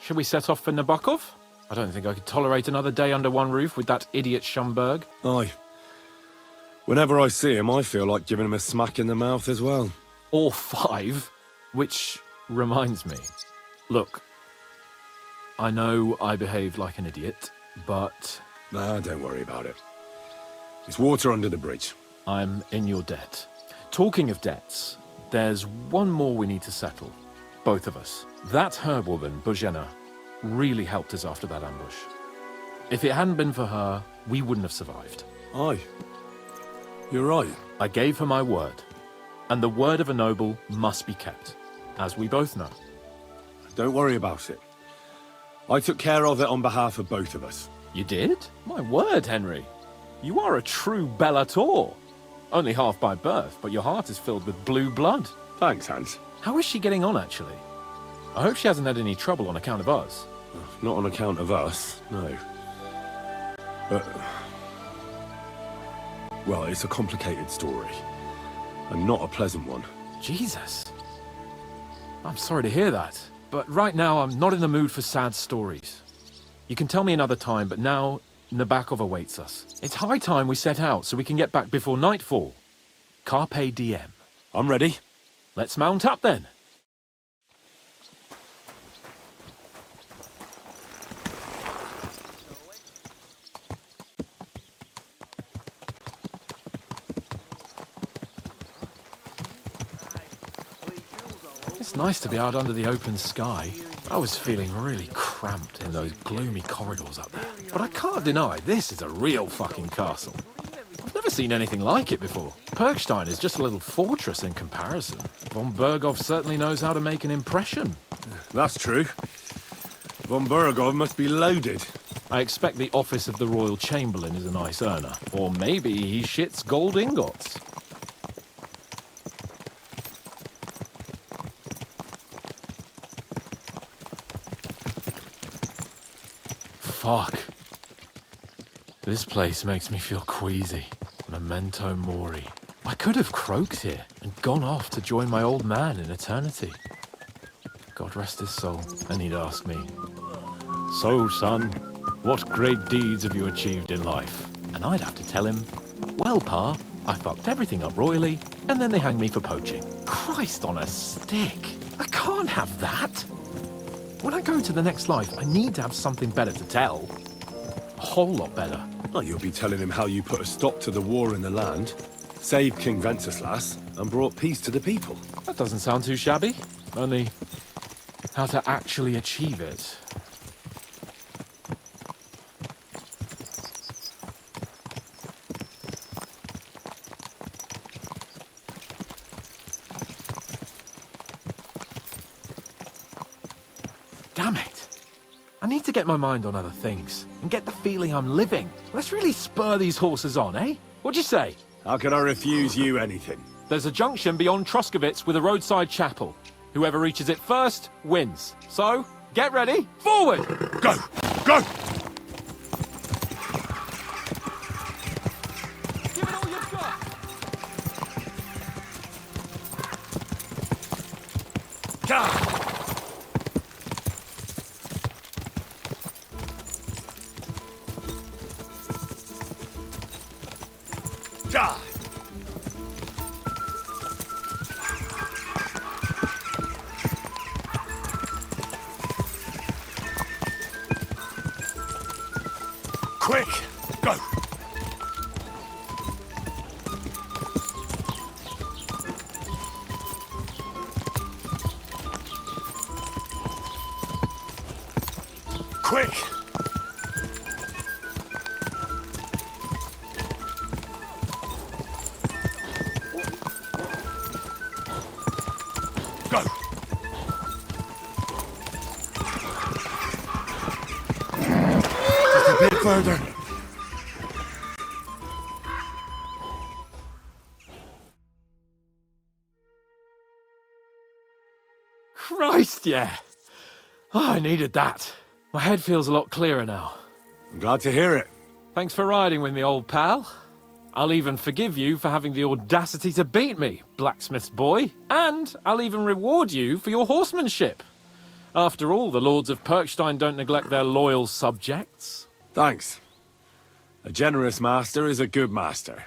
Shall we set off for Nabokov? I don't think I could tolerate another day under one roof with that idiot Schomburg. Aye. Whenever I see him, I feel like giving him a smack in the mouth as well. Or 5. Which reminds me. Look, I know I behaved like an idiot, but... Nah, don't worry about it. It's water under the bridge. I'm in your debt. Talking of debts, there's one more we need to settle. Both of us. That herb-woman, Bozhena, really helped us after that ambush. If it hadn't been for her, we wouldn't have survived. Aye. You're right. I gave her my word. And the word of a noble must be kept, as we both know. Don't worry about it. I took care of it on behalf of both of us. You did? My word, Henry. You are a true Bellator. Only half by birth, but your heart is filled with blue blood. Thanks, Hans. How is she getting on, actually? I hope she hasn't had any trouble on account of us. Not on account of us, no. But... well, it's a complicated story. And not a pleasant one. Jesus. I'm sorry to hear that. But right now, I'm not in the mood for sad stories. You can tell me another time, but now, Nabokov awaits us. It's high time we set out so we can get back before nightfall. Carpe diem. I'm ready. Let's mount up then. It's nice to be out under the open sky. I was feeling really cramped in those gloomy corridors up there. But I can't deny, this is a real fucking castle. I've never seen anything like it before. Perkstein is just a little fortress in comparison. Von Berghoff certainly knows how to make an impression. That's true. Von Berghoff must be loaded. I expect the office of the Royal Chamberlain is a nice earner. Or maybe he shits gold ingots. Fuck. This place makes me feel queasy. Memento mori. I could have croaked here and gone off to join my old man in eternity. God rest his soul. And he'd ask me, "So, son, what great deeds have you achieved in life?" And I'd have to tell him, "Well, Pa, I fucked everything up royally, and then they hanged me for poaching." Christ on a stick. I can't have that. When I go to the next life, I need to have something better to tell. A whole lot better. Oh, you'll be telling him how you put a stop to the war in the land, saved King Venceslas, and brought peace to the people. That doesn't sound too shabby. Only, how to actually achieve it. Damn it. I need to get my mind on other things, and get the feeling I'm living. Let's really spur these horses on, eh? What'd you say? How can I refuse you anything? There's a junction beyond Troskowitz with a roadside chapel. Whoever reaches it first, wins. So, get ready, forward! Go! Go! Give it all you've got! Go! Die! Quick! Go! Quick! Go! Just a bit further. Christ, yeah! Oh, I needed that. My head feels a lot clearer now. I'm glad to hear it. Thanks for riding with me, old pal. I'll even forgive you for having the audacity to beat me, blacksmith's boy. And I'll even reward you for your horsemanship. After all, the lords of Perkstein don't neglect their loyal subjects. Thanks. A generous master is a good master.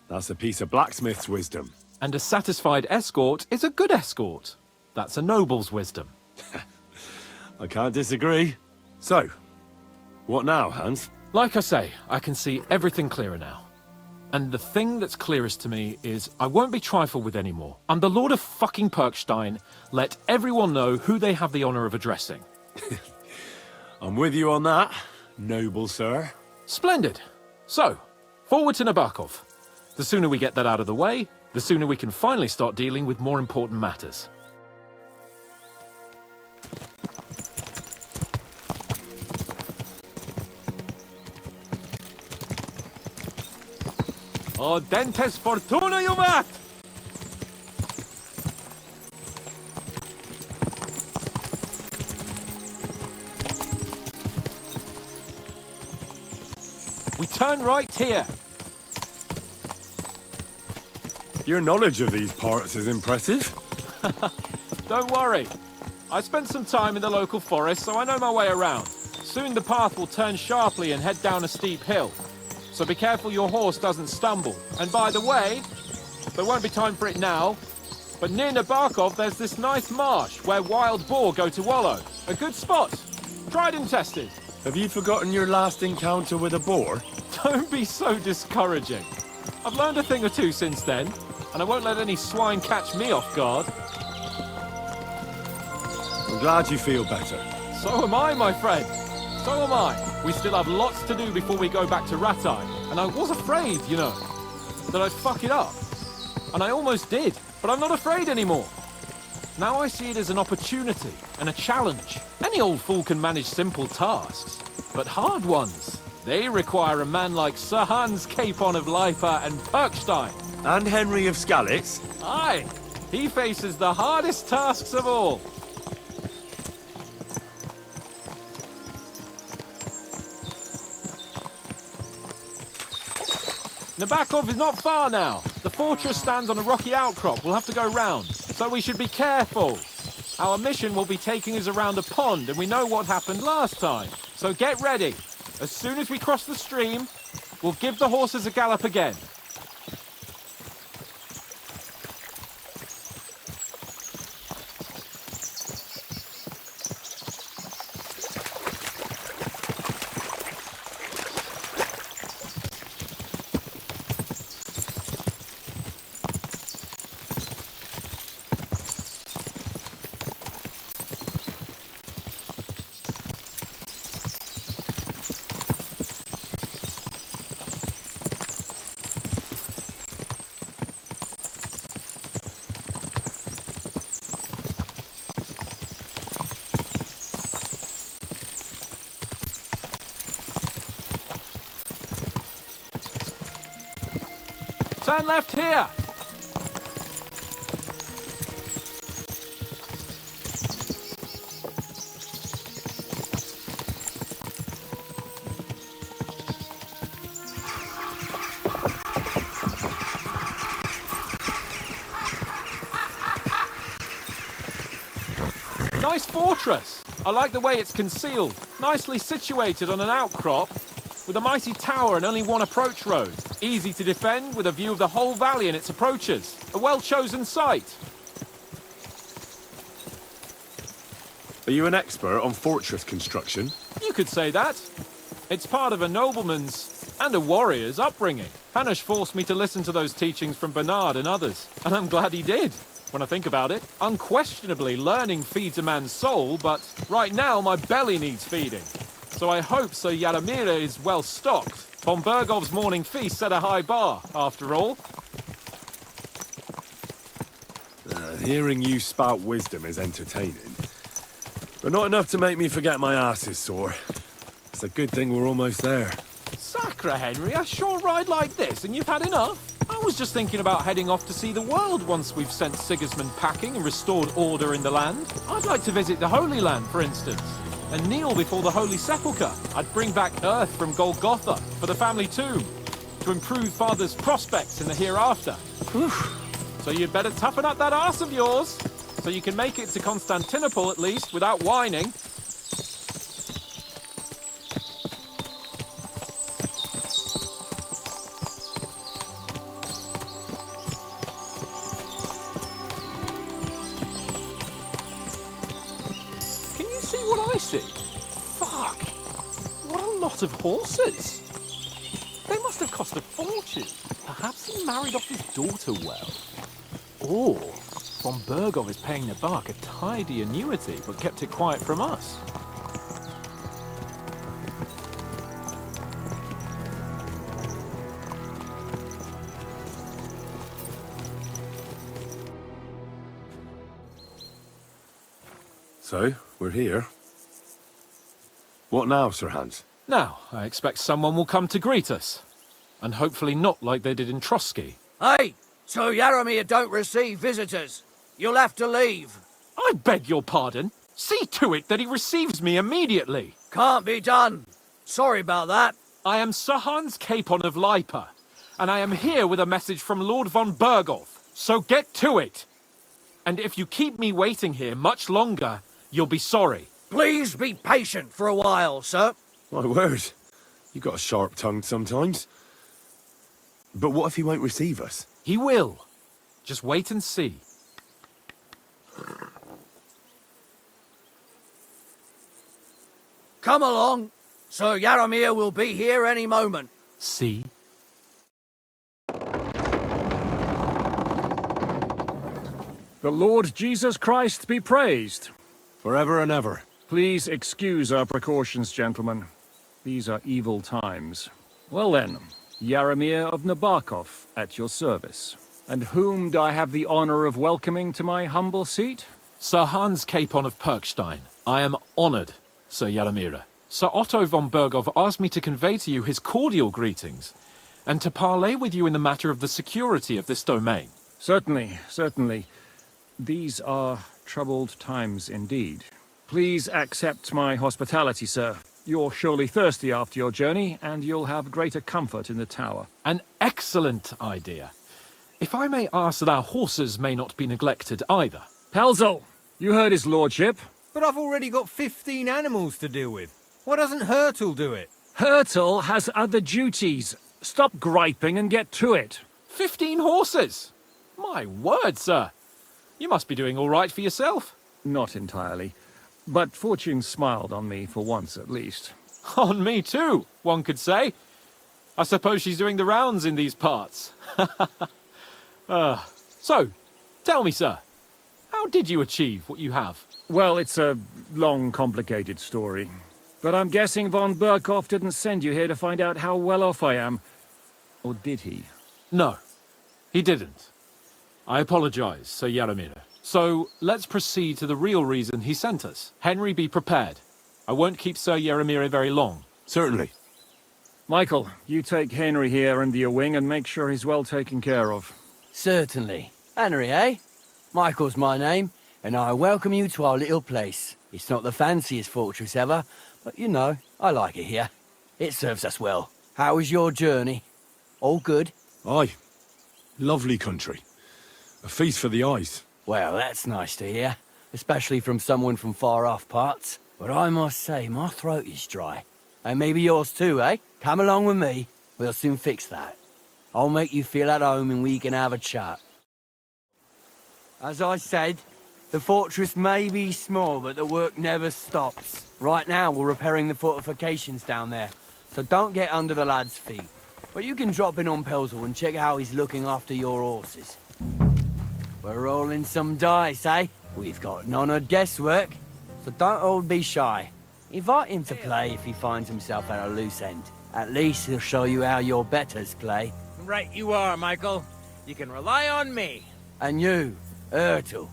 That's a piece of blacksmith's wisdom. And a satisfied escort is a good escort. That's a noble's wisdom. I can't disagree. So, what now, Hans? Like I say, I can see everything clearer now. And the thing that's clearest to me is I won't be trifled with anymore. I'm the Lord of fucking Perkstein. Let everyone know who they have the honor of addressing. I'm with you on that, noble sir. Splendid. So, forward to Nabokov. The sooner we get that out of the way, the sooner we can finally start dealing with more important matters. O dentes fortuna juvat! We turn right here. Your knowledge of these parts is impressive. Don't worry. I spent some time in the local forest, so I know my way around. Soon the path will turn sharply and head down a steep hill. So be careful your horse doesn't stumble. And by the way, there won't be time for it now, but near Nabokov there's this nice marsh where wild boar go to wallow. A good spot. Tried and tested. Have you forgotten your last encounter with a boar? Don't be so discouraging. I've learned a thing or two since then, and I won't let any swine catch me off guard. I'm glad you feel better. So am I, my friend. So am I. We still have lots to do before we go back to Rattay, and I was afraid, you know, that I'd fuck it up. And I almost did, but I'm not afraid anymore. Now I see it as an opportunity and a challenge. Any old fool can manage simple tasks, but hard ones, they require a man like Sir Hans Capon of Leipa and Perkstein. And Henry of Skalitz? Aye, he faces the hardest tasks of all. Nabokov is not far now. The fortress stands on a rocky outcrop. We'll have to go round, so we should be careful. Our mission will be taking us around a pond, and we know what happened last time. So get ready. As soon as we cross the stream, we'll give the horses a gallop again. Turn left here. Nice fortress. I like the way it's concealed. Nicely situated on an outcrop with a mighty tower and only one approach road. Easy to defend with a view of the whole valley and its approaches. A well-chosen site. Are you an expert on fortress construction? You could say that. It's part of a nobleman's and a warrior's upbringing. Hanush forced me to listen to those teachings from Bernard and others, and I'm glad he did. When I think about it, unquestionably learning feeds a man's soul, but right now my belly needs feeding. So I hope Sir Yadomira is well stocked. Von Bergov's morning feast set a high bar, after all. Hearing you spout wisdom is entertaining, but not enough to make me forget my ass is sore. It's a good thing we're almost there. Sacre, Henry, a short ride like this and you've had enough? I was just thinking about heading off to see the world once we've sent Sigismund packing and restored order in the land. I'd like to visit the Holy Land, for instance, and kneel before the Holy Sepulchre. I'd bring back earth from Golgotha for the family tomb to improve Father's prospects in the hereafter. Whew. So you'd better toughen up that arse of yours. so you can make it to Constantinople at least without whining. Can you see what I see? Fuck! What a lot of horses! They must have cost a fortune. Perhaps he married off his daughter well. Or von Bergov is paying the Bach a tidy annuity, but kept it quiet from us. So, we're here. What now, Sir Hans? Now, I expect someone will come to greet us. And hopefully not like they did in Trotsky. Hey, so Yaromir don't receive visitors. You'll have to leave. I beg your pardon. See to it that he receives me immediately. Can't be done. Sorry about that. I am Sir Hans Capon of Lipa, and I am here with a message from Lord von Bergov. So get to it. And if you keep me waiting here much longer, you'll be sorry. Please be patient for a while, sir. My word. You got a sharp tongue sometimes. But what if he won't receive us? He will. Just wait and see. Come along. Sir Yaromir will be here any moment. See? The Lord Jesus Christ be praised. Forever and ever. Please excuse our precautions, gentlemen. These are evil times. Well then, Yaromir of Nabokov at your service. And whom do I have the honor of welcoming to my humble seat? Sir Hans Capon of Perkstein. I am honored, Sir Yaromir. Sir Otto von Bergov asked me to convey to you his cordial greetings, and to parley with you in the matter of the security of this domain. Certainly, certainly. These are troubled times indeed. Please accept my hospitality, sir. You're surely thirsty after your journey, and you'll have greater comfort in the tower. An excellent idea. If I may ask that our horses may not be neglected either. Pelzel, you heard his lordship. But I've already got 15 animals to deal with. Why doesn't Hurtle do it? Hurtle has other duties. Stop griping and get to it. 15 horses! My word, sir. You must be doing all right for yourself. Not entirely. But fortune smiled on me for once at least. On me too, one could say. I suppose she's doing the rounds in these parts. So, tell me, sir, how did you achieve what you have? Well, it's a long, complicated story. But I'm guessing von Berkov didn't send you here to find out how well off I am. Or did he? No, he didn't. I apologize, Sir Yaromir. So, let's proceed to the real reason he sent us. Henry, be prepared. I won't keep Sir Yaromir very long. Certainly. Michael, you take Henry here under your wing and make sure he's well taken care of. Certainly. Henry, eh? Michael's my name, and I welcome you to our little place. It's not the fanciest fortress ever, but you know, I like it here. It serves us well. How was your journey? All good? Aye. Lovely country. A feast for the eyes. Well, that's nice to hear, especially from someone from far-off parts. But I must say, my throat is dry. And maybe yours too, eh? Come along with me. We'll soon fix that. I'll make you feel at home and we can have a chat. As I said, the fortress may be small, but the work never stops. Right now, we're repairing the fortifications down there, so don't get under the lad's feet. But you can drop in on Pelzel and check how he's looking after your horses. We're rolling some dice, eh? We've got none of guesswork, so don't all be shy. Invite him to play if he finds himself at a loose end. At least he'll show you how your betters play. Right you are, Michael. You can rely on me. And you, Ertl,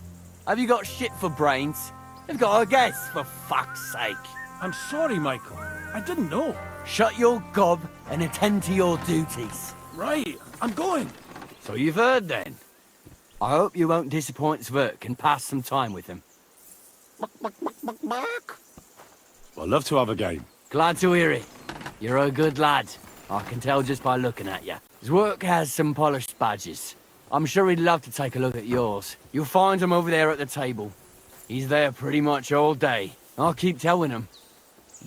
have you got shit for brains? You've got a guess, for fuck's sake. I'm sorry, Michael. I didn't know. Shut your gob and attend to your duties. Right, I'm going. So you've heard then. I hope you won't disappoint Sverk and pass some time with him. I'd love to have a game. Glad to hear it. You're a good lad. I can tell just by looking at you. His work has some polished badges. I'm sure he'd love to take a look at yours. You'll find him over there at the table. He's there pretty much all day. I'll keep telling him.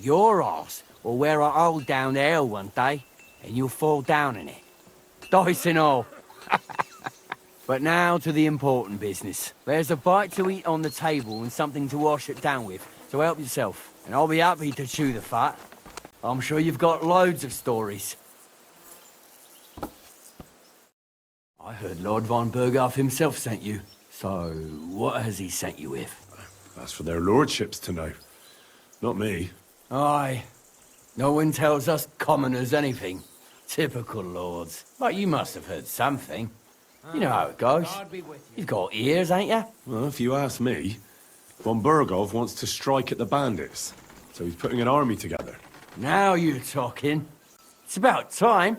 Your arse will wear a hole down there one day, and you'll fall down in it. Dice and all. But now to the important business. There's a bite to eat on the table and something to wash it down with, so help yourself. And I'll be happy to chew the fat. I'm sure you've got loads of stories. I heard Lord von Berghoff himself sent you. So, what has he sent you with? That's for their lordships to know. Not me. Aye. No one tells us commoners anything. Typical lords. But you must have heard something. You know how it goes. You've got ears, ain't you? Well, if you ask me, von Berghoff wants to strike at the bandits. So he's putting an army together. Now you're talking. It's about time.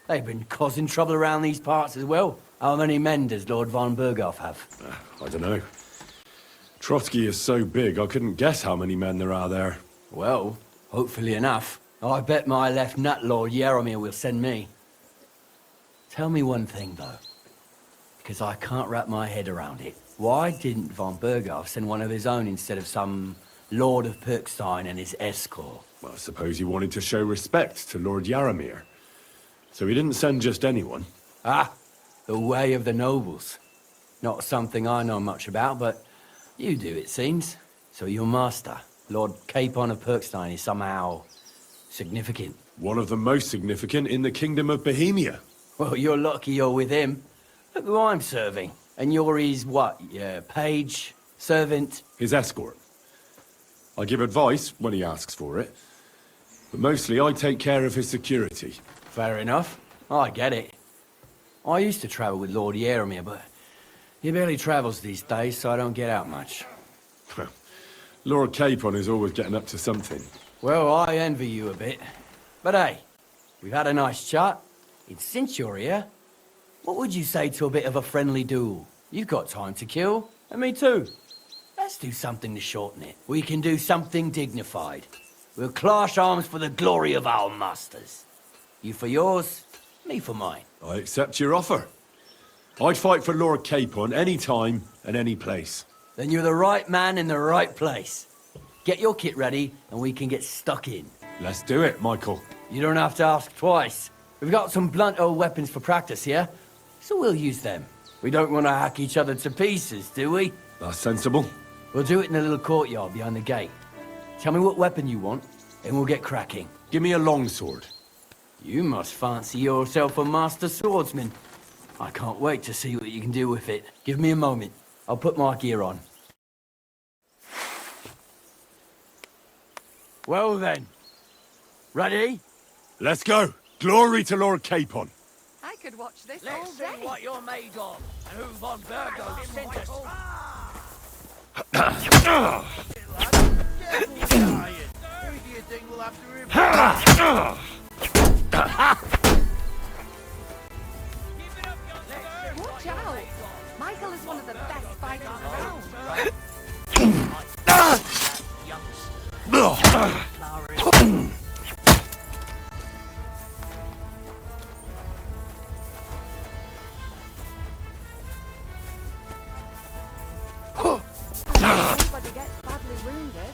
They've been causing trouble around these parts as well. How many men does Lord von Berghoff have? I don't know. Trotsky is so big, I couldn't guess how many men there are there. Well, hopefully enough. I bet my left nut Lord Yaromir will send me. Tell me one thing, though. Because I can't wrap my head around it. Why didn't von Berghoff send one of his own instead of some Lord of Pirkstein and his escort? Well, I suppose he wanted to show respect to Lord Yaromir. So he didn't send just anyone. Ah, the way of the nobles. Not something I know much about, but you do, it seems. So your master, Lord Capon of Pirkstein, is somehow significant. One of the most significant in the Kingdom of Bohemia. Well, you're lucky you're with him. Look who I'm serving. And you're his, what, page, servant? His escort. I give advice when he asks for it. But mostly I take care of his security. Fair enough. I get it. I used to travel with Lord Yaromir, but he barely travels these days, so I don't get out much. Lord Capon is always getting up to something. Well, I envy you a bit. But hey, we've had a nice chat. And since you're here, what would you say to a bit of a friendly duel? You've got time to kill, and me too. Let's do something to shorten it. We can do something dignified. We'll clash arms for the glory of our masters. You for yours, me for mine. I accept your offer. I'd fight for Lord Capon any time and any place. Then you're the right man in the right place. Get your kit ready, and we can get stuck in. Let's do it, Michael. You don't have to ask twice. We've got some blunt old weapons for practice here, so we'll use them. We don't want to hack each other to pieces, do we? That's sensible. We'll do it in the little courtyard behind the gate. Tell me what weapon you want, and we'll get cracking. Give me a longsword. You must fancy yourself a master swordsman. I can't wait to see what you can do with it. Give me a moment. I'll put my gear on. Well then. Ready? Let's go. Glory to Lord Capon. I could watch this all Let's see day. what you're made of, and who von Berghoff sent us. Watch out! Michael is one of the best fighters around. Nobody gets badly wounded.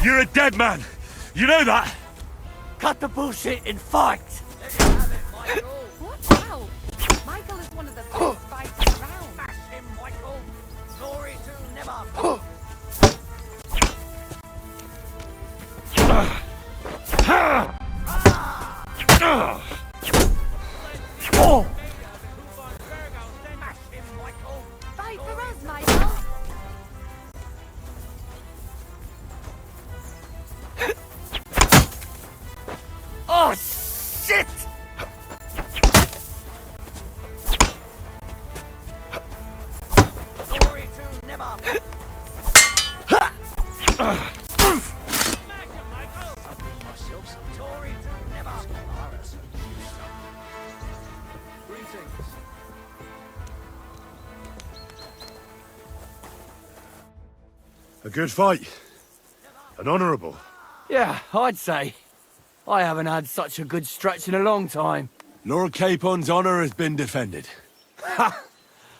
You're a dead man. You know that? Cut the bullshit and fight! Watch out! Michael is one of the best fighters around. Fight for us, Michael! Oh, shit! Glory to never. A good fight. An honourable. Yeah, I'd say. I haven't had such a good stretch in a long time. Lord Capon's honour has been defended.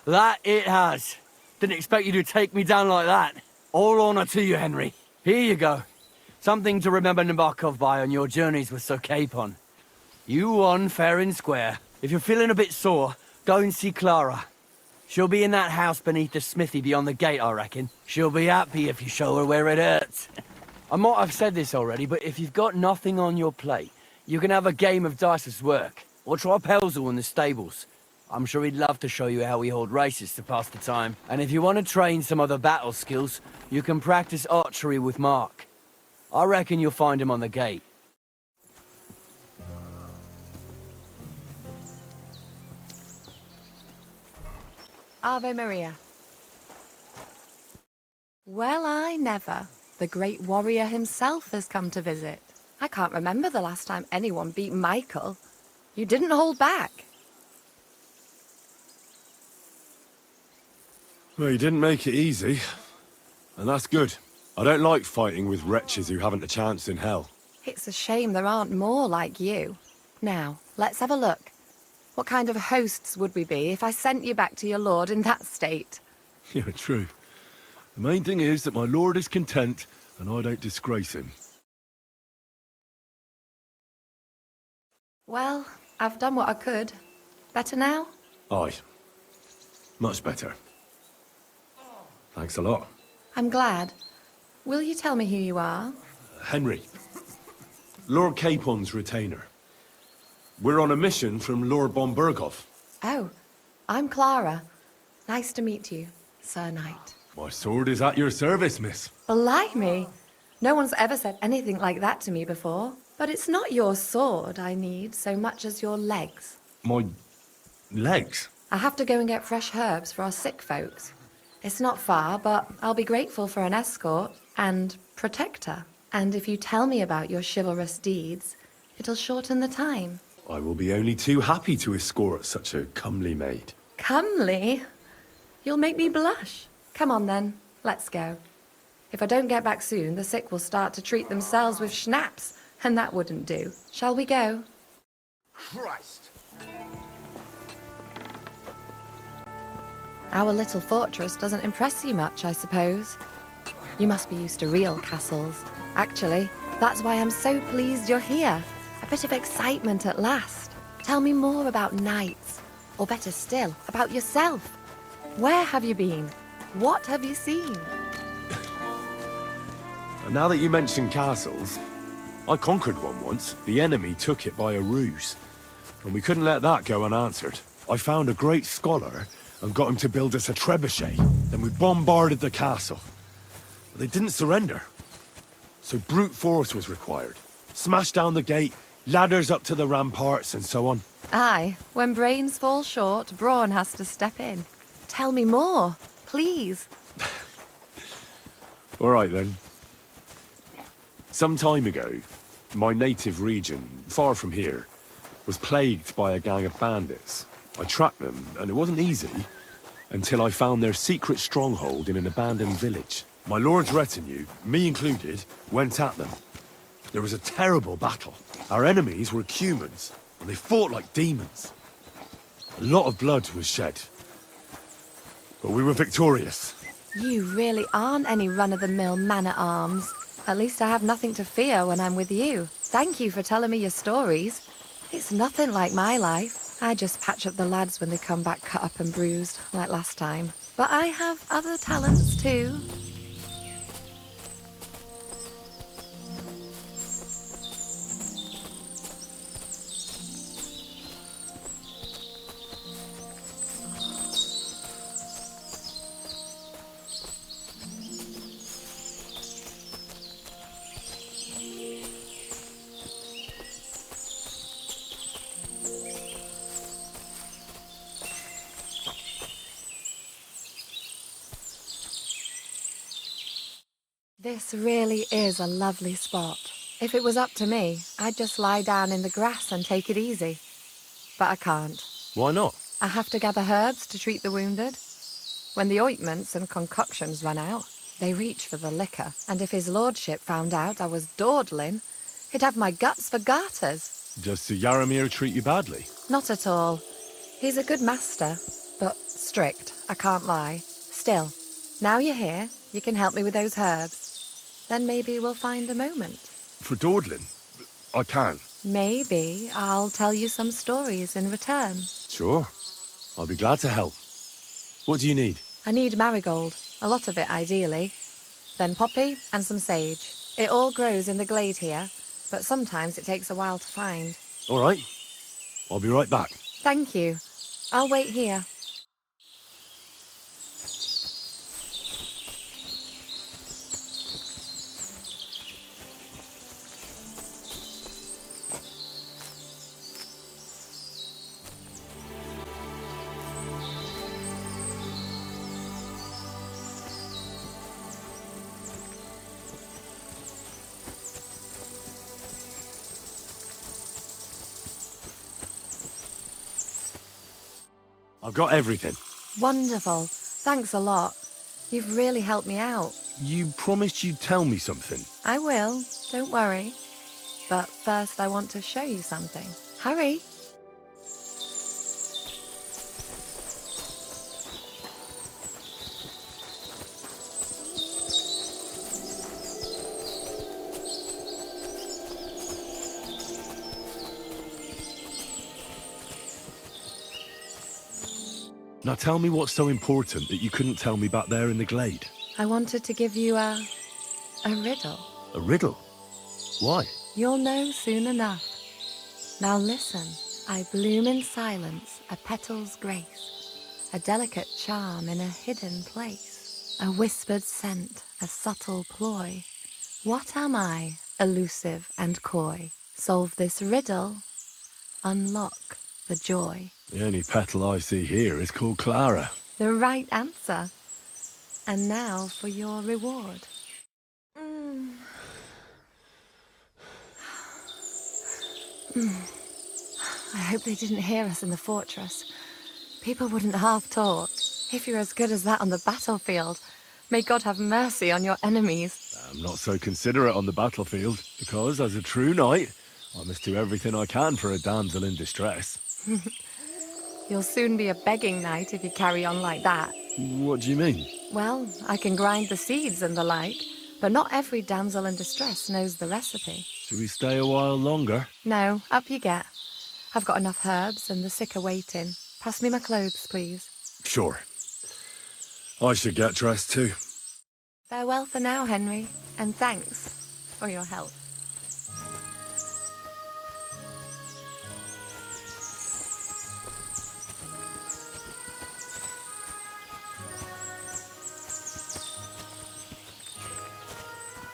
That it has. Didn't expect you to take me down like that. All honour to you, Henry. Here you go. Something to remember Nabokov by on your journeys with Sir Capon. You won fair and square. If you're feeling a bit sore, go and see Clara. She'll be in that house beneath the smithy beyond the gate, I reckon. She'll be happy if you show her where it hurts. I might have said this already, but if you've got nothing on your plate, you can have a game of dice's work. Or try Pelzel in the stables. I'm sure he'd love to show you how we hold races to pass the time. And if you want to train some other battle skills, you can practice archery with Mark. I reckon you'll find him on the gate. Ave Maria. Well, I never. The great warrior himself has come to visit. I can't remember the last time anyone beat Michael. You didn't hold back. Well, you didn't make it easy. And that's good. I don't like fighting with wretches who haven't a chance in hell. It's a shame there aren't more like you. Now, let's have a look. What kind of hosts would we be if I sent you back to your lord in that state? Yeah, true. The main thing is that my lord is content, and I don't disgrace him. Well, I've done what I could. Better now? Aye. Much better. Thanks a lot. I'm glad. Will you tell me who you are? Henry. Lord Capon's retainer. We're on a mission from Lord Bombergov. Oh, I'm Clara. Nice to meet you, Sir Knight. My sword is at your service, miss. Blimey! No one's ever said anything like that to me before. But it's not your sword I need so much as your legs. My legs? I have to go and get fresh herbs for our sick folks. It's not far, but I'll be grateful for an escort and protector. And if you tell me about your chivalrous deeds, it'll shorten the time. I will be only too happy to escort such a comely maid. Comely? You'll make me blush. Come on then, let's go. If I don't get back soon, the sick will start to treat themselves with schnapps, and that wouldn't do. Shall we go? Christ! Our little fortress doesn't impress you much, I suppose. You must be used to real castles. Actually, that's why I'm so pleased you're here. A bit of excitement at last. Tell me more about knights. Or better still, about yourself. Where have you been? What have you seen? And now that you mention castles, I conquered one once. The enemy took it by a ruse. And we couldn't let that go unanswered. I found a great scholar and got him to build us a trebuchet. Then we bombarded the castle. But they didn't surrender. So brute force was required. Smash down the gate, ladders up to the ramparts, and so on. Aye, when brains fall short, brawn has to step in. Tell me more, please. All right, then. Some time ago, my native region, far from here, was plagued by a gang of bandits. I tracked them, and it wasn't easy, until I found their secret stronghold in an abandoned village. My lord's retinue, me included, went at them. There was a terrible battle. Our enemies were humans, and they fought like demons. A lot of blood was shed. But we were victorious. You really aren't any run-of-the-mill man-at-arms. At least I have nothing to fear when I'm with you. Thank you for telling me your stories. It's nothing like my life. I just patch up the lads when they come back cut up and bruised, like last time. But I have other talents too. This really is a lovely spot. If it was up to me, I'd just lie down in the grass and take it easy. But I can't. Why not? I have to gather herbs to treat the wounded. When the ointments and concoctions run out, They reach for the liquor, and if his lordship found out I was dawdling, he'd have my guts for garters. Does Sir Yaramir treat you badly? Not at all. He's a good master, but strict, I can't lie. Still, now you're here, you can help me with those herbs. Then maybe we'll find a moment. For dawdling? I can. Maybe I'll tell you some stories in return. Sure. I'll be glad to help. What do you need? I need marigold, a lot of it ideally. Then poppy and some sage. It all grows in the glade here, but sometimes it takes a while to find. All right. I'll be right back. Thank you. I'll wait here. I've got everything. Wonderful. Thanks a lot. You've really helped me out. You promised you'd tell me something. I will, don't worry. But first I want to show you something. Hurry. Now tell me what's so important that you couldn't tell me back there in the glade. I wanted to give you a riddle. A riddle? Why? You'll know soon enough. Now listen, I bloom in silence, a petal's grace, a delicate charm in a hidden place, a whispered scent, a subtle ploy. What am I, elusive and coy? Solve this riddle, unlock the joy. The only petal I see here is called Clara. The right answer. And now for your reward. I hope they didn't hear us in the fortress. People wouldn't half talk. If you're as good as that on the battlefield, may God have mercy on your enemies. I'm not so considerate on the battlefield, because as a true knight, I must do everything I can for a damsel in distress. You'll soon be a begging knight if you carry on like that. What do you mean? Well, I can grind the seeds and the like, but not every damsel in distress knows the recipe. Should we stay a while longer? No, up you get. I've got enough herbs and the sick are waiting. Pass me my clothes, please. Sure. I should get dressed too. Farewell for now, Henry, and thanks for your help.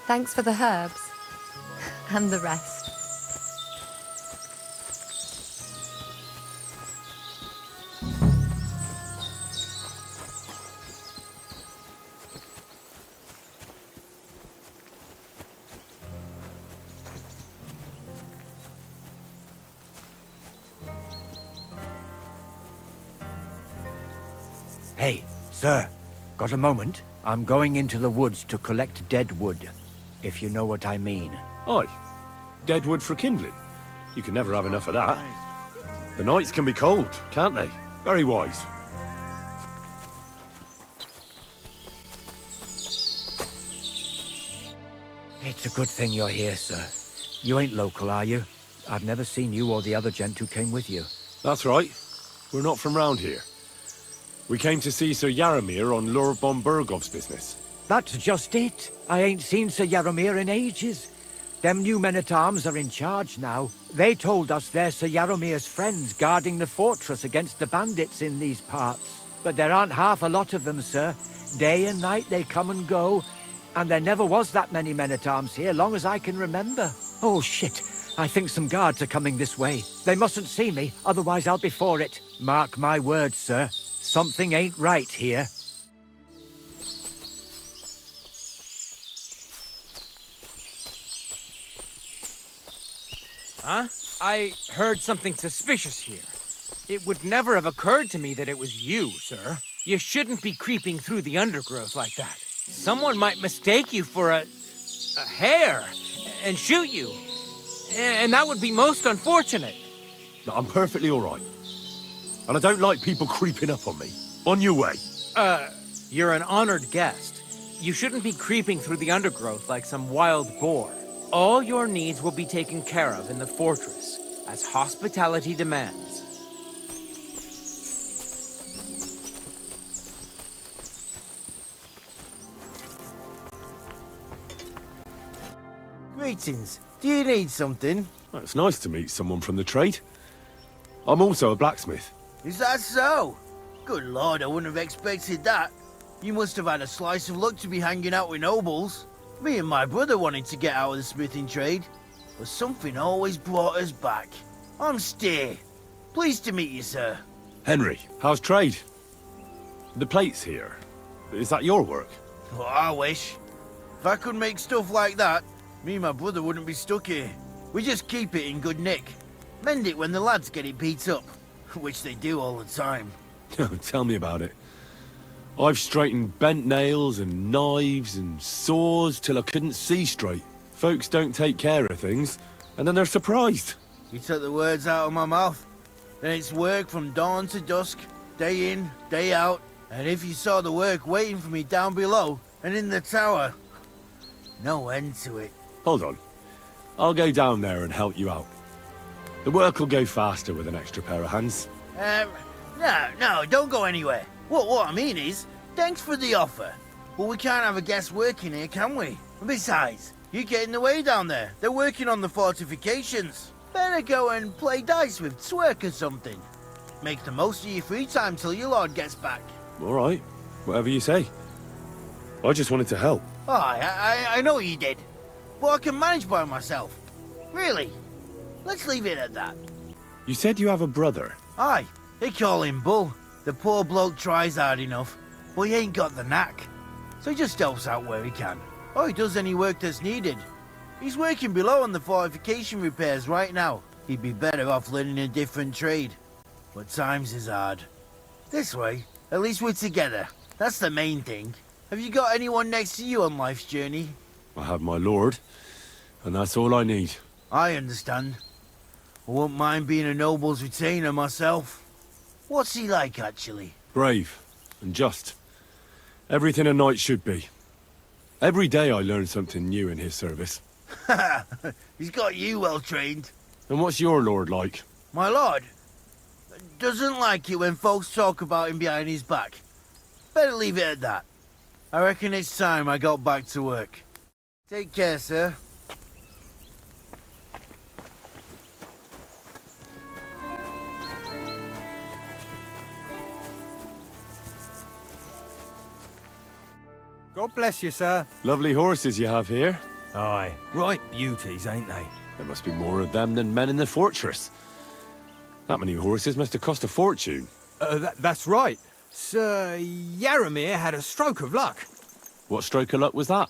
Thanks for the herbs and the rest. Hey, sir, got a moment? I'm going into the woods to collect dead wood, if you know what I mean. Aye. Dead wood for kindling. You can never have enough of that. The nights can be cold, can't they? Very wise. It's a good thing you're here, sir. You ain't local, are you? I've never seen you or the other gent who came with you. That's right. We're not from round here. We came to see Sir Yaramir on Lord Bombergov's business. That's just it. I ain't seen Sir Yaramir in ages. Them new men-at-arms are in charge now. They told us they're Sir Yaramir's friends guarding the fortress against the bandits in these parts. But there aren't half a lot of them, sir. Day and night they come and go. And there never was that many men-at-arms here, long as I can remember. Oh, shit. I think some guards are coming this way. They mustn't see me, otherwise I'll be for it. Mark my words, sir. Something ain't right here. Huh? I heard something suspicious here. It would never have occurred to me that it was you, sir. You shouldn't be creeping through the undergrowth like that. Someone might mistake you for a hare and shoot you. And that would be most unfortunate. No, I'm perfectly all right. And I don't like people creeping up on me. On your way. You're an honored guest. You shouldn't be creeping through the undergrowth like some wild boar. All your needs will be taken care of in the fortress, as hospitality demands. Greetings. Do you need something? Well, it's nice to meet someone from the trade. I'm also a blacksmith. Is that so? Good lord, I wouldn't have expected that. You must have had a slice of luck to be hanging out with nobles. Me and my brother wanted to get out of the smithing trade, but something always brought us back. I'm Steer. Pleased to meet you, sir. Henry, how's trade? The plates here. Is that your work? Well, I wish. If I could make stuff like that, me and my brother wouldn't be stuck here. We just keep it in good nick. Mend it when the lads get it beat up, which they do all the time. Tell me about it. I've straightened bent nails and knives and saws till I couldn't see straight. Folks don't take care of things, and then they're surprised. You took the words out of my mouth. Then it's work from dawn to dusk, day in, day out. And if you saw the work waiting for me down below and in the tower, no end to it. Hold on. I'll go down there and help you out. The work will go faster with an extra pair of hands. No, don't go anywhere. What I mean is, thanks for the offer. But we can't have a guest working here, can we? Besides, you get in the way down there. They're working on the fortifications. Better go and play dice with Twerk or something. Make the most of your free time till your lord gets back. All right. Whatever you say. I just wanted to help. Oh, I know you did. But I can manage by myself. Really. Let's leave it at that. You said you have a brother. Aye, they call him Bull. The poor bloke tries hard enough, but he ain't got the knack. So he just helps out where he can. Or he does any work that's needed. He's working below on the fortification repairs right now. He'd be better off learning a different trade. But times is hard. This way, at least we're together. That's the main thing. Have you got anyone next to you on life's journey? I have my lord, and that's all I need. I understand. I wouldn't mind being a noble's retainer myself. What's he like, actually? Brave and just. Everything a knight should be. Every day I learn something new in his service. He's got you well trained. And what's your lord like? My lord doesn't like it when folks talk about him behind his back. Better leave it at that. I reckon it's time I got back to work. Take care, sir. God bless you, sir. Lovely horses you have here. Aye, right beauties, ain't they? There must be more of them than men in the fortress. That many horses must have cost a fortune. That's right. Sir Yaramir had a stroke of luck. What stroke of luck was that?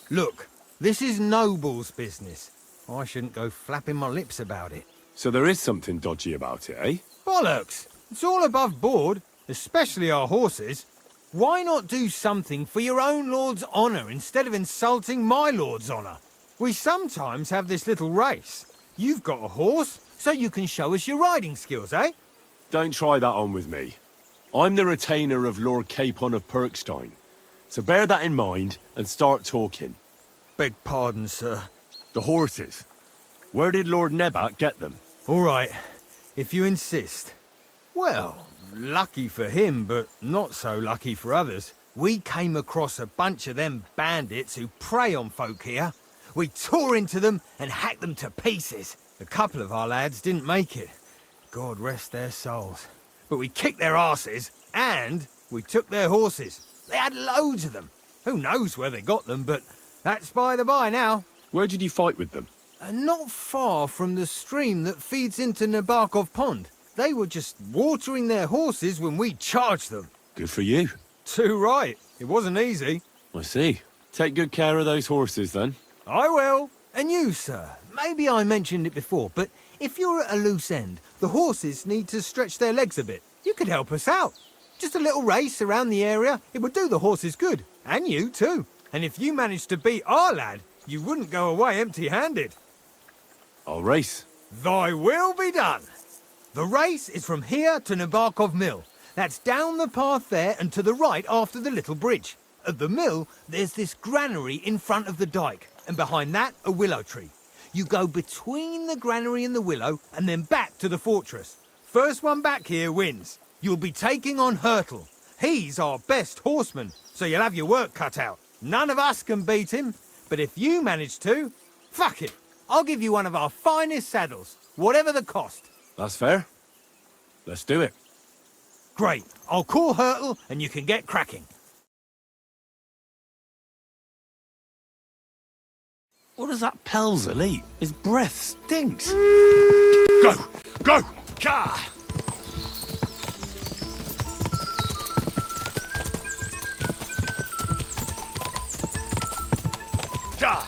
Look, this is noble's business. I shouldn't go flapping my lips about it. So there is something dodgy about it, eh? Bollocks! It's all above board, especially our horses. Why not do something for your own lord's honour instead of insulting my lord's honour? We sometimes have this little race. You've got a horse, so you can show us your riding skills, eh? Don't try that on with me. I'm the retainer of Lord Capon of Perkstein. So bear that in mind and start talking. Beg pardon, sir. The horses. Where did Lord Nebat get them? All right, if you insist. Well, lucky for him, but not so lucky for others. We came across a bunch of them bandits who prey on folk here. We tore into them and hacked them to pieces. A couple of our lads didn't make it. God rest their souls. But we kicked their asses, and we took their horses. They had loads of them. Who knows where they got them, but that's by the by now. Where did you fight with them? Not far from the stream that feeds into Nabokov Pond. They were just watering their horses when we charged them. Good for you. Too right. It wasn't easy. I see. Take good care of those horses, then. I will. And you, sir. Maybe I mentioned it before, but if you're at a loose end, the horses need to stretch their legs a bit. You could help us out. Just a little race around the area. It would do the horses good. And you too. And if you managed to beat our lad, you wouldn't go away empty-handed. I'll race. Thy will be done. The race is from here to Nabokov Mill. That's down the path there and to the right after the little bridge. At the mill, there's this granary in front of the dike, and behind that, a willow tree. You go between the granary and the willow, and then back to the fortress. First one back here wins. You'll be taking on Hurtle. He's our best horseman, so you'll have your work cut out. None of us can beat him, but if you manage to, fuck it. I'll give you one of our finest saddles, whatever the cost. That's fair. Let's do it. Great. I'll call Hurtle, and you can get cracking. What does that Pelzel eat? His breath stinks. Go! Go! Ka! Ka!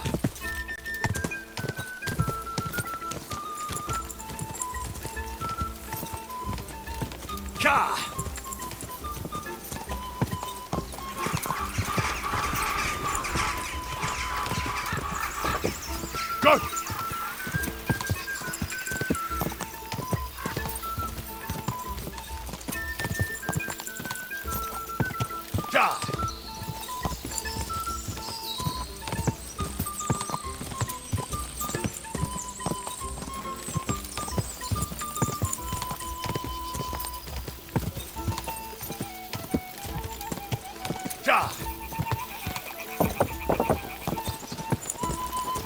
Ka! Go! Ja! Ja!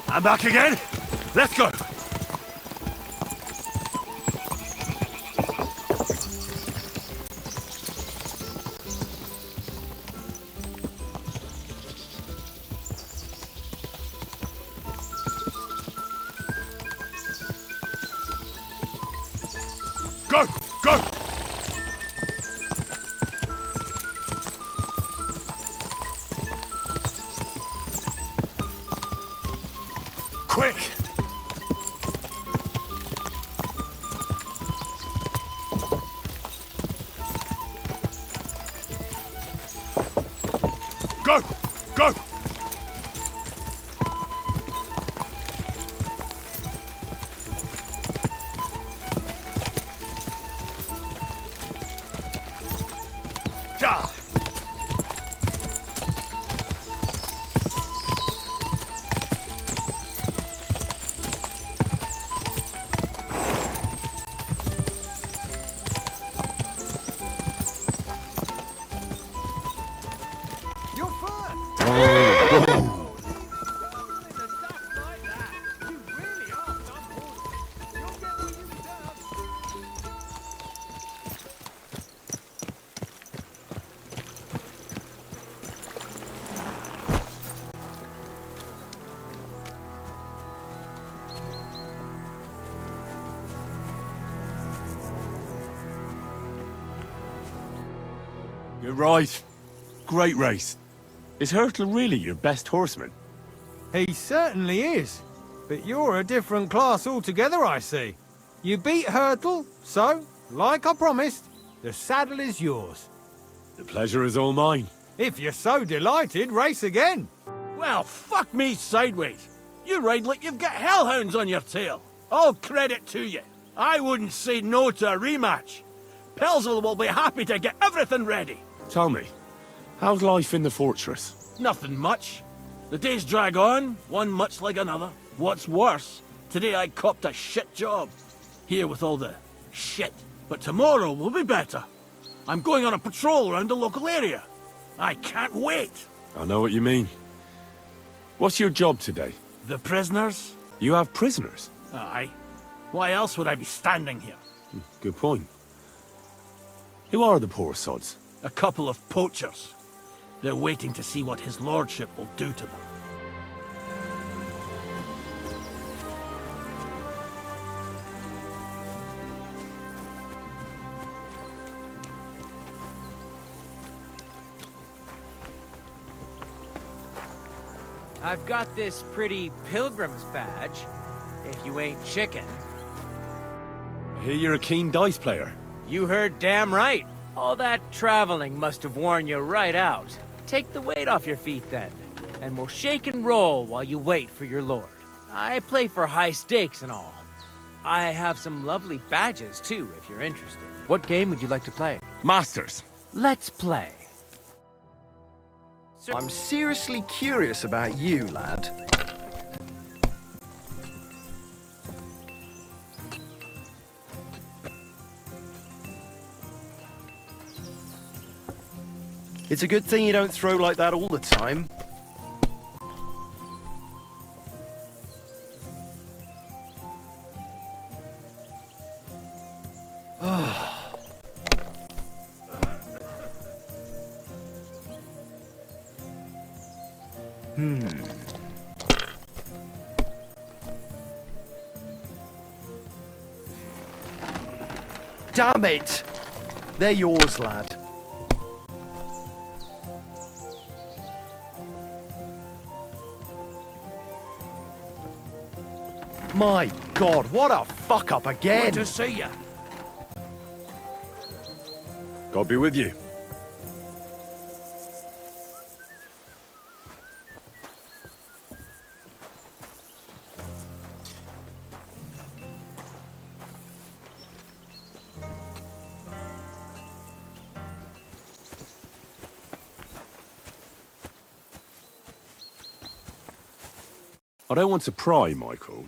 I'm back again. Let's go. Go! Go! Quick! Go! Go! Ja! You're first! You're right. Great race. Is Hurtle really your best horseman? He certainly is. But you're a different class altogether, I see. You beat Hurtle, so, like I promised, the saddle is yours. The pleasure is all mine. If you're so delighted, race again. Well, fuck me sideways. You ride like you've got hellhounds on your tail. All credit to you. I wouldn't say no to a rematch. Pelzel will be happy to get everything ready. Tell me, how's life in the fortress? Nothing much. The days drag on, one much like another. What's worse, today I copped a shit job. Here with all the shit. But tomorrow will be better. I'm going on a patrol around the local area. I can't wait. I know what you mean. What's your job today? The prisoners? You have prisoners? Aye. Why else would I be standing here? Good point. Who are the poor sods? A couple of poachers. They're waiting to see what his lordship will do to them. I've got this pretty pilgrim's badge, if you ain't chicken. I hear you're a keen dice player. You heard damn right. All that traveling must have worn you right out. take the weight off your feet then, and we'll shake and roll while you wait for your lord. I play for high stakes and all. I have some lovely badges too, if you're interested. What game would you like to play? Masters. Let's play. I'm seriously curious about you, lad. It's a good thing you don't throw like that all the time. Damn it! They're yours, lad. My God, what a fuck up again! Good to see ya. God be with you. I don't want to pry, Michael,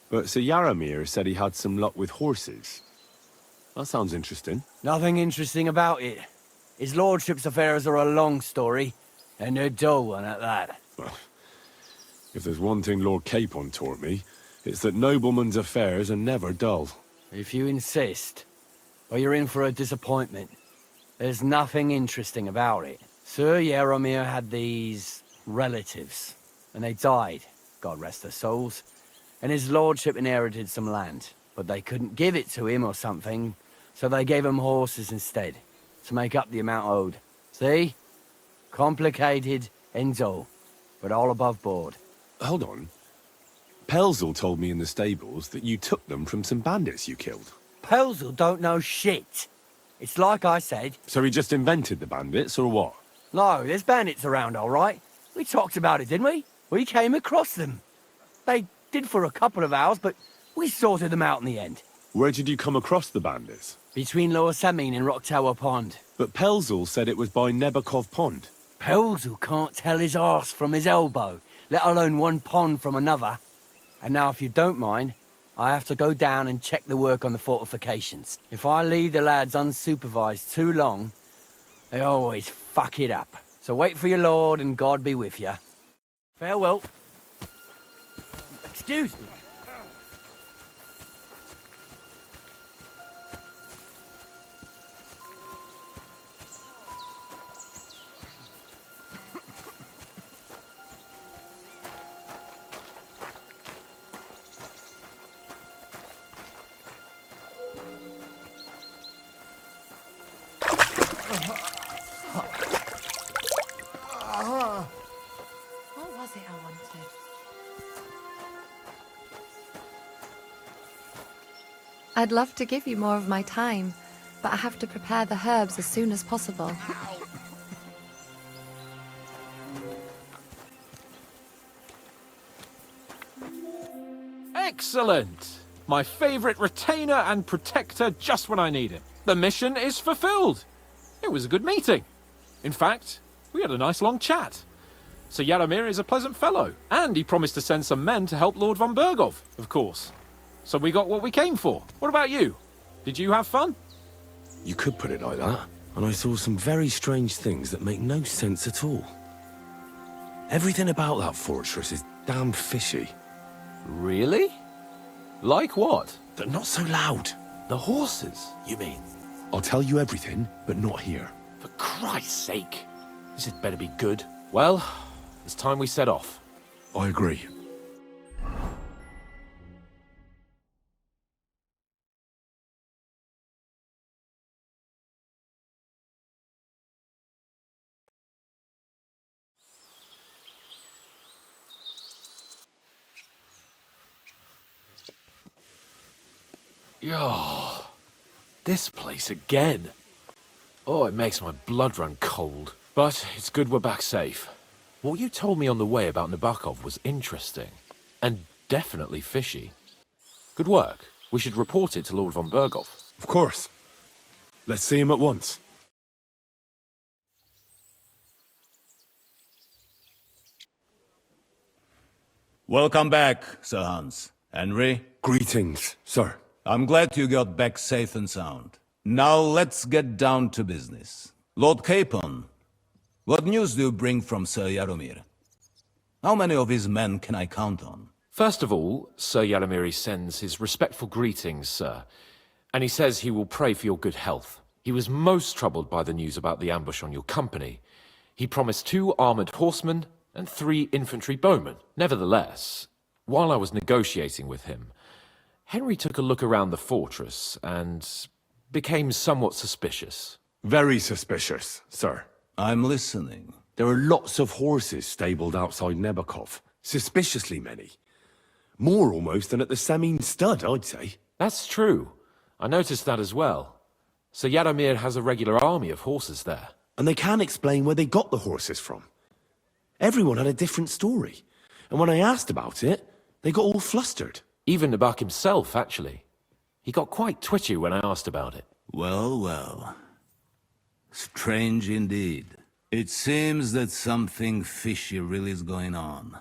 but Sir Yaramir said he had some luck with horses. That sounds interesting. Nothing interesting about it. His lordship's affairs are a long story, and they're dull one at that. If there's one thing Lord Capon taught me, it's that noblemen's affairs are never dull. If you insist, well, you're in for a disappointment. There's nothing interesting about it. Sir Yaramir had these relatives, and they died, God rest their souls, and his lordship inherited some land, but they couldn't give it to him or something, so they gave him horses instead, to make up the amount owed. See? Complicated and dull, but all above board. Hold on. Pelzel told me in the stables that you took them from some bandits you killed. Pelzel don't know shit. It's like I said. So he just invented the bandits, or what? No, there's bandits around, all right. We talked about it, didn't we? We came across them. They did for a couple of hours, but we sorted them out in the end. Where did you come across the bandits? Between Lower Samin and Rock Tower Pond. But Pelzel said it was by Nebakov Pond. Pelzel can't tell his arse from his elbow, let alone one pond from another. And now, if you don't mind, I have to go down and check the work on the fortifications. If I leave the lads unsupervised too long, they always fuck it up. So wait for your lord and God be with you. Farewell. Excuse me. What was it I wanted? I'd love to give you more of my time, but I have to prepare the herbs as soon as possible. Excellent! My favorite retainer and protector just when I need it. The mission is fulfilled. It was a good meeting. In fact, we had a nice long chat. Sir Yaramir is a pleasant fellow, and he promised to send some men to help Lord von Bergov, of course. So we got what we came for. What about you? Did you have fun? You could put it like that. And I saw some very strange things that make no sense at all. Everything about that fortress is damn fishy. Really? Like what? They're not so loud. The horses, you mean? I'll tell you everything, but not here. For Christ's sake. This had better be good. Well, it's time we set off. I agree. Oh, this place again. Oh, it makes my blood run cold. But it's good we're back safe. What you told me on the way about Nabokov was interesting. And definitely fishy. Good work. We should report it to Lord von Berghoff. Of course. Let's see him at once. Welcome back, Sir Hans. Henry, Greetings, sir. I'm glad you got back safe and sound. Now let's get down to business. Lord Capon, what news do you bring from Sir Jaromir? How many of his men can I count on? First of all, Sir Jaromir sends his respectful greetings, sir. And he says he will pray for your good health. He was most troubled by the news about the ambush on your company. He promised 2 armored horsemen and 3 infantry bowmen. Nevertheless, while I was negotiating with him, Henry took a look around the fortress and became somewhat suspicious. Very suspicious, sir. I'm listening. There are lots of horses stabled outside Nebokov. Suspiciously many. More almost than at the Semine stud, I'd say. That's true. I noticed that as well. Sir Jaromir has a regular army of horses there. And they can't explain where they got the horses from. Everyone had a different story. And when I asked about it, they got all flustered. Even Nabok himself, actually. He got quite twitchy when I asked about it. Well, well. Strange indeed. It seems that something fishy really is going on.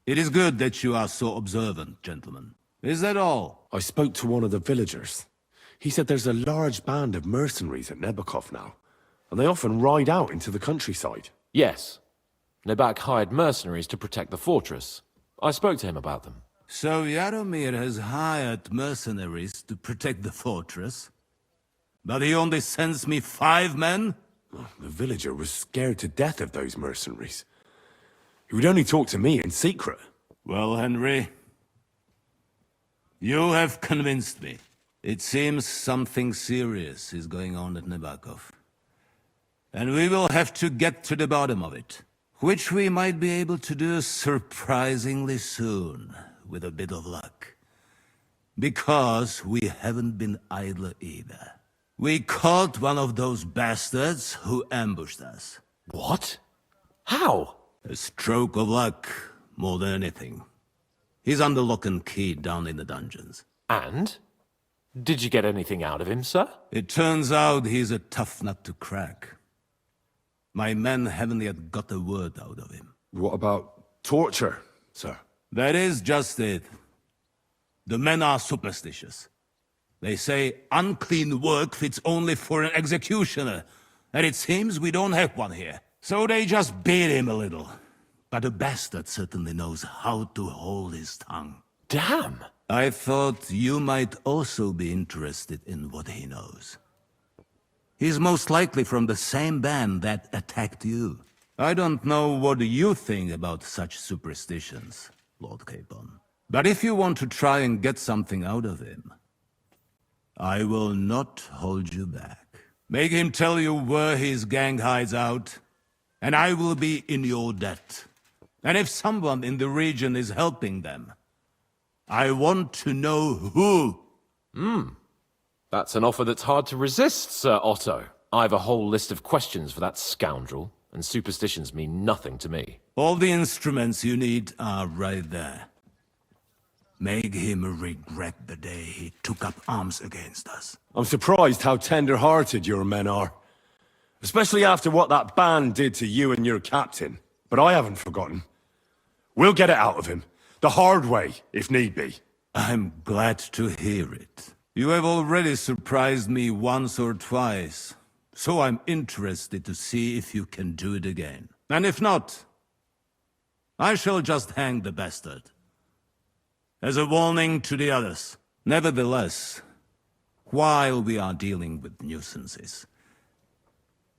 It is good that you are so observant, gentlemen. Is that all? I spoke to one of the villagers. He said there's a large band of mercenaries at Nebokov now, and they often ride out into the countryside. Yes. Nabok hired mercenaries to protect the fortress. I spoke to him about them. So Jaromir has hired mercenaries to protect the fortress? But he only sends me 5 men? The villager was scared to death of those mercenaries. He would only talk to me in secret. Well, Henry, you have convinced me. It seems something serious is going on at Nabokov. And we will have to get to the bottom of it. Which we might be able to do surprisingly soon, with a bit of luck. Because we haven't been idle either. We caught one of those bastards who ambushed us. What? How? A stroke of luck, more than anything. He's under lock and key down in the dungeons. And? Did you get anything out of him, sir? It turns out he's a tough nut to crack. My men haven't yet got a word out of him. What about torture, sir? That is just it. The men are superstitious. They say unclean work fits only for an executioner, and it seems we don't have one here. So they just beat him a little. But the bastard certainly knows how to hold his tongue. Damn! I thought you might also be interested in what he knows. He's most likely from the same band that attacked you. I don't know what you think about such superstitions, Lord Capon. But if you want to try and get something out of him, I will not hold you back. Make him tell you where his gang hides out, and I will be in your debt. And if someone in the region is helping them, I want to know who. That's an offer that's hard to resist, Sir Otto. I've a whole list of questions for that scoundrel, and superstitions mean nothing to me. All the instruments you need are right there. Make him regret the day he took up arms against us. I'm surprised how tender-hearted your men are. Especially after what that band did to you and your captain. But I haven't forgotten. We'll get it out of him. The hard way, if need be. I'm glad to hear it. You have already surprised me once or twice, so I'm interested to see if you can do it again. And if not, I shall just hang the bastard. As a warning to the others. Nevertheless, while we are dealing with nuisances,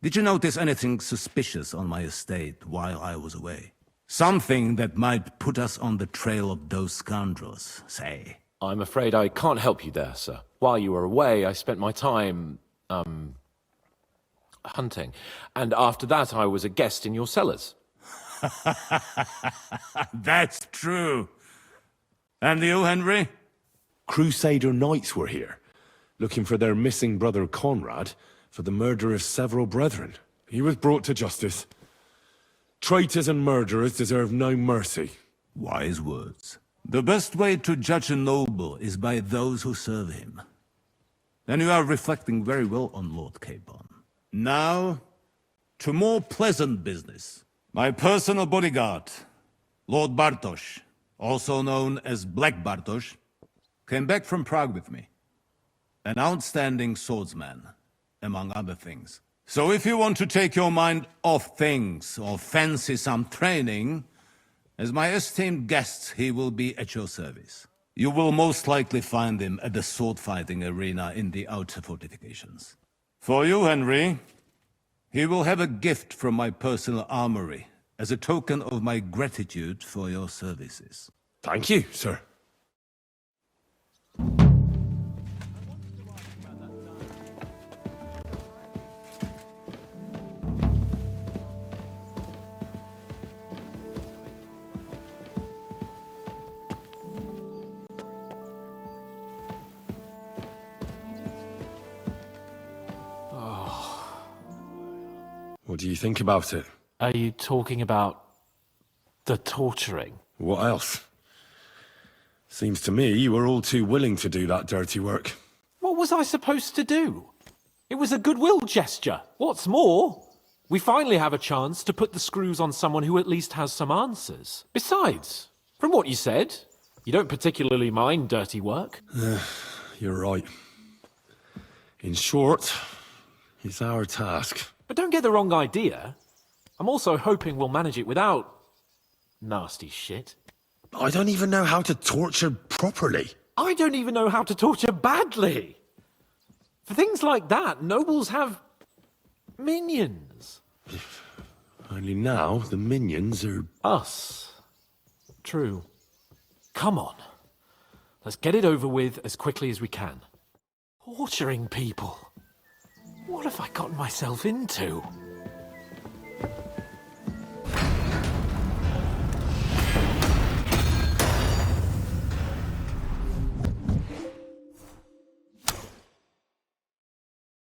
did you notice anything suspicious on my estate while I was away? Something that might put us on the trail of those scoundrels, say. I'm afraid I can't help you there, sir. While you were away, I spent my time, hunting. And after that, I was a guest in your cellars. That's true. And you, Henry? Crusader knights were here, looking for their missing brother Conrad for the murder of several brethren. He was brought to justice. Traitors and murderers deserve no mercy. Wise words. The best way to judge a noble is by those who serve him. And you are reflecting very well on Lord Capon. Now, to more pleasant business. My personal bodyguard, Lord Bartosz, also known as Black Bartosz, came back from Prague with me. An outstanding swordsman, among other things. So if you want to take your mind off things or fancy some training, as my esteemed guest, he will be at your service. You will most likely find him at the sword-fighting arena in the outer fortifications. For you, Henry, he will have a gift from my personal armory as a token of my gratitude for your services. Thank you, sir. What do you think about it? Are you talking about the torturing? What else? Seems to me you were all too willing to do that dirty work. What was I supposed to do? It was a goodwill gesture. What's more, we finally have a chance to put the screws on someone who at least has some answers. Besides, from what you said, you don't particularly mind dirty work. You're right. In short, it's our task. But don't get the wrong idea. I'm also hoping we'll manage it without nasty shit. I don't even know how to torture properly. I don't even know how to torture badly. For things like that, nobles have minions. Only now the minions are... Us. True. Come on. Let's get it over with as quickly as we can. Torturing people. What have I gotten myself into?